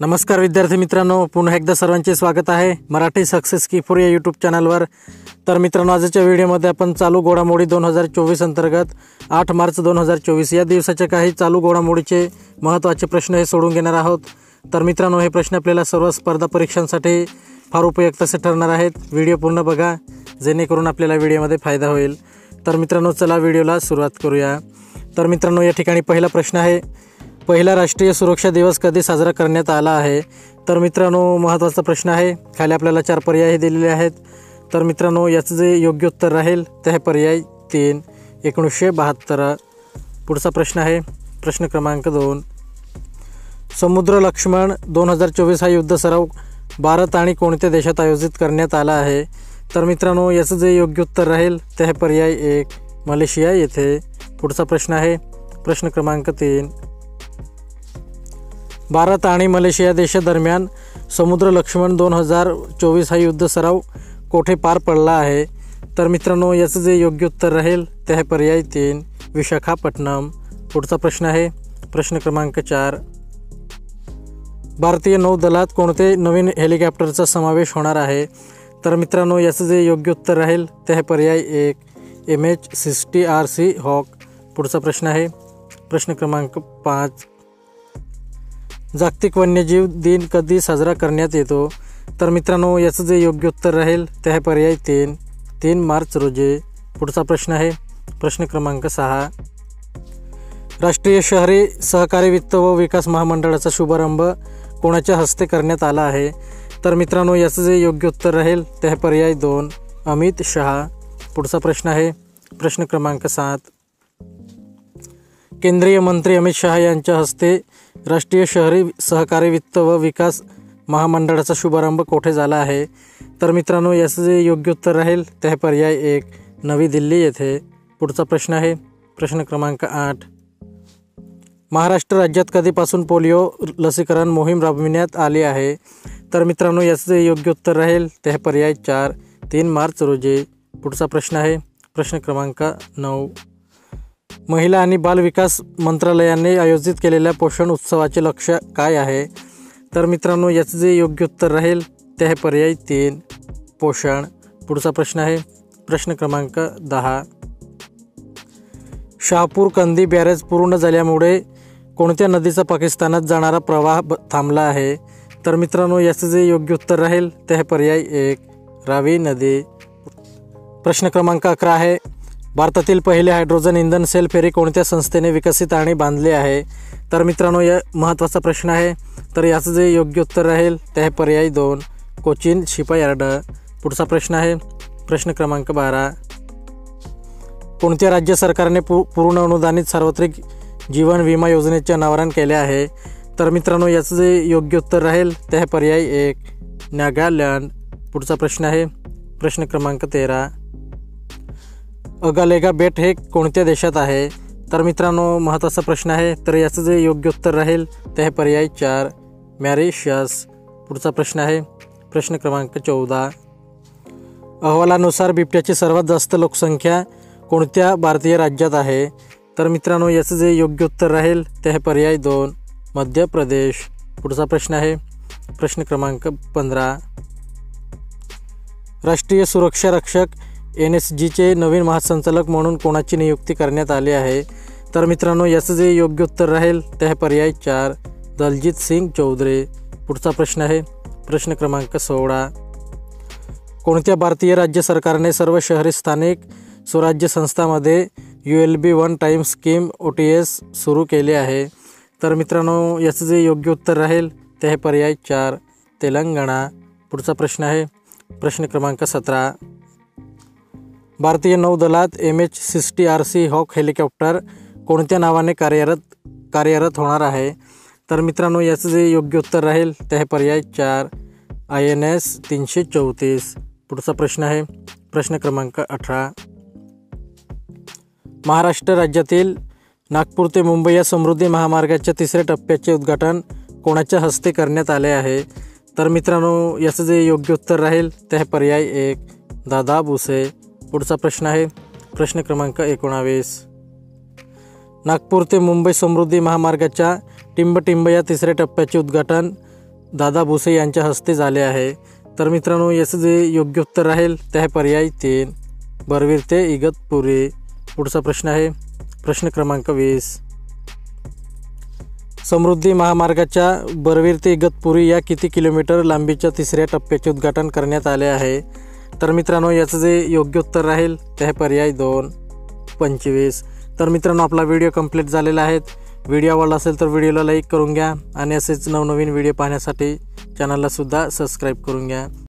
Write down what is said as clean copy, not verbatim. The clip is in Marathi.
नमस्कार विद्यार्थी मित्रांनो, पुन्हा एकदा सर्वांचे स्वागत आहे मराठी सक्सेस की फॉर या यूट्यूब चॅनलवर। तर मित्रांनो, आजच्या व्हिडिओमध्ये आपण चालू घडामोडी 2024 अंतर्गत 8 मार्च 2024 या दिवसाच्या काही चालू घडामोडीचे महत्त्वाचे प्रश्न हे सोडून घेणार आहोत। तर मित्रांनो, हे प्रश्न आपल्याला सर्व स्पर्धा परीक्षांसाठी फार उपयुक्त असे ठरणार आहेत। व्हिडिओ पूर्ण बघा जेणेकरून आपल्याला व्हिडिओमध्ये फायदा होईल। तर मित्रांनो, चला व्हिडिओला सुरुवात करूया। तर मित्रांनो, या ठिकाणी पहिला प्रश्न आहे, पहिला राष्ट्रीय सुरक्षा दिवस कधी साजरा करण्यात आला आहे? तर मित्रांनो, महत्त्वाचा प्रश्न आहे। खाली आपल्याला 4 पर्याय दिलेले आहेत। तर मित्रांनो, याचं जे योग्य उत्तर राहील ते आहे पर्याय 3, 1972। पुढचा प्रश्न आहे, प्रश्न क्रमांक 2, समुद्र लक्ष्मण 2024 हा युद्ध सराव भारत आणि कोणत्या देशात आयोजित करण्यात आला आहे? तर मित्रांनो, याचं जे योग्य उत्तर राहील ते आहे पर्याय 1, मलेशिया येथे। पुढचा प्रश्न आहे, प्रश्न क्रमांक 3, भारत आणि मलेशिया देशादरम्यान समुद्र लक्ष्मण 2024 हा युद्ध सराव कोठे पार पडला आहे? तर मित्रांनो, याचं जे योग्य उत्तर राहील ते आहे पर्याय 3, विशाखापट्टणम। पुढचा प्रश्न आहे, प्रश्न क्रमांक 4, भारतीय नौदलात कोणते नवीन हेलिकॉप्टरचा समावेश होणार आहे? तर मित्रांनो, याचं जे योग्य उत्तर राहील ते आहे पर्याय 1, MH-60 RC हॉक। पुढचा प्रश्न आहे, प्रश्न क्रमांक 5, जागतिक वन्यजीव दिन कधी साजरा करण्यात येतो? तर मित्रांनो, याचं जे योग्य उत्तर राहील ते आहे पर्याय 3 मार्च रोजी। पुढचा प्रश्न आहे, प्रश्न क्रमांक 6, राष्ट्रीय शहरी सहकारी वित्त व विकास महामंडळाचा शुभारंभ कोणाच्या हस्ते करण्यात आला आहे? तर मित्रांनो, याचं जे योग्य उत्तर राहील ते आहे पर्याय 2, अमित शहा। पुढचा प्रश्न आहे, प्रश्न क्रमांक 7, केंद्रीय मंत्री अमित शहा यांच्या हस्ते राष्ट्रीय शहरी सहकारी वित्त व विकास महामंडळाचा शुभारंभ कोठे झाला आहे? तर मित्रांनो, याचं जे योग्य उत्तर राहील ते आहे पर्याय 1, नवी दिल्ली येथे। पुढचा प्रश्न आहे, प्रश्न क्रमांक 8, महाराष्ट्र राज्यात कधीपासून पोलिओ लसीकरण मोहीम राबविण्यात आली आहे? तर मित्रांनो, याचं जे योग्य उत्तर राहील ते आहे पर्याय 4, 3 मार्च रोजी। पुढचा प्रश्न आहे, प्रश्न क्रमांक 9, महिला आणि बाल विकास मंत्रालयाने आयोजित केलेल्या पोषण उत्सवाचे लक्ष्य काय आहे? तर मित्रांनो, याचं जे योग्य उत्तर राहील ते आहे पर्याय 3, पोषण। पुढचा प्रश्न आहे, प्रश्न क्रमांक 10, शहापूर कंदी बॅरेज पूर्ण झाल्यामुळे कोणत्या नदीचा पाकिस्तानात जाणारा प्रवाह थांबला आहे? तर मित्रांनो, याचं जे योग्य उत्तर राहील ते आहे पर्याय 1, रावी नदी। प्रश्न क्रमांक 11 आहे, भारतातील पहिले हायड्रोजन इंधन सेल फेरी कोणत्या संस्थेने विकसित आणि बांधले आहे? तर मित्रांनो, या महत्त्वाचा प्रश्न आहे। तर याचं जे योग्य उत्तर राहील ते आहे पर्याय 2, कोचीन शिपयार्ड। पुढचा प्रश्न आहे, प्रश्न क्रमांक 12, कोणत्या राज्य सरकारने पूर्ण अनुदानित सार्वत्रिक जीवन विमा योजनेचे अनावरण केले आहे? तर मित्रांनो, याचं जे योग्य उत्तर राहील ते आहे पर्याय 1, नागालँड। पुढचा प्रश्न आहे, प्रश्न क्रमांक 13, अगालेगा बेट हे कोणत्या देशात आहे? तर मित्रांनो, महत्त्वाचा प्रश्न आहे। तर याचं जे योग्य उत्तर राहील ते आहे पर्याय 4, मॉरिशस। पुढचा प्रश्न आहे, प्रश्न क्रमांक 14, अहवालानुसार बिबट्याची सर्वात जास्त लोकसंख्या कोणत्या भारतीय राज्यात आहे? तर मित्रांनो, याचं जे योग्य उत्तर राहील ते आहे पर्याय 2, मध्य प्रदेश। पुढचा प्रश्न आहे, प्रश्न क्रमांक 15, राष्ट्रीय सुरक्षा रक्षक NSGचे नवीन महासंचालक म्हणून कोणाची नियुक्ती करण्यात आली आहे? तर मित्रांनो, याचं जे योग्य उत्तर राहील ते आहे पर्याय 4, दलजीत सिंग चौधरी। पुढचा प्रश्न आहे, प्रश्न क्रमांक 16, कोणत्या भारतीय राज्य सरकारने सर्व शहरी स्थानिक स्वराज्य संस्थांमध्ये ULB one time scheme OTS सुरू केले आहे? तर मित्रांनो, याचं जे योग्य उत्तर राहील ते आहे पर्याय 4, तेलंगणा। पुढचा प्रश्न आहे, प्रश्न क्रमांक 17, भारतीय नौदलात MH-60 RC हॉक हेलिकॉप्टर कोणत्या नावाने कार्यरत होणार आहे? तर मित्रांनो, याचं जे योग्य उत्तर राहील ते आहे पर्याय 4, INS 334। पुढचा प्रश्न आहे, प्रश्न क्रमांक 18, महाराष्ट्र राज्यातील नागपूर ते मुंबई या समृद्धी महामार्गाच्या 3ऱ्या टप्प्याचे उद्घाटन कोणाच्या हस्ते करण्यात आले आहे? तर मित्रांनो, याचं जे योग्य उत्तर राहील ते आहे पर्याय 1, दादा भुसे। पुढचा प्रश्न आहे, प्रश्न क्रमांक 19, नागपूर ते मुंबई समृद्धी महामार्गाच्या टिंबटिंब या 3ऱ्या टप्प्याचे उद्घाटन दादा भुसे यांच्या हस्ते झाले आहे। तर मित्रांनो याचं जे योग्य उत्तर राहील ते आहे पर्याय 3 बरवीर ते इगतपुरी। पुढचा प्रश्न आहे प्रश्न क्रमांक 20। समृद्धी महामार्गाच्या बरवीर ते इगतपुरी या किती किलोमीटर लांबीच्या तिसऱ्या टप्प्याचे उद्घाटन करण्यात आले आहे? तर मित्रांनो याचं जे योग्य उत्तर राहील ते आहे पर्याय 2 25। तर मित्रांनो आपला व्हिडिओ कंप्लीट झालेला आहे। व्हिडिओ आवडला असेल तर व्हिडिओला लाईक करून घ्या आणि असेच नवनवीन व्हिडिओ पाहण्यासाठी चॅनलला सुद्धा सबस्क्राईब करून घ्या।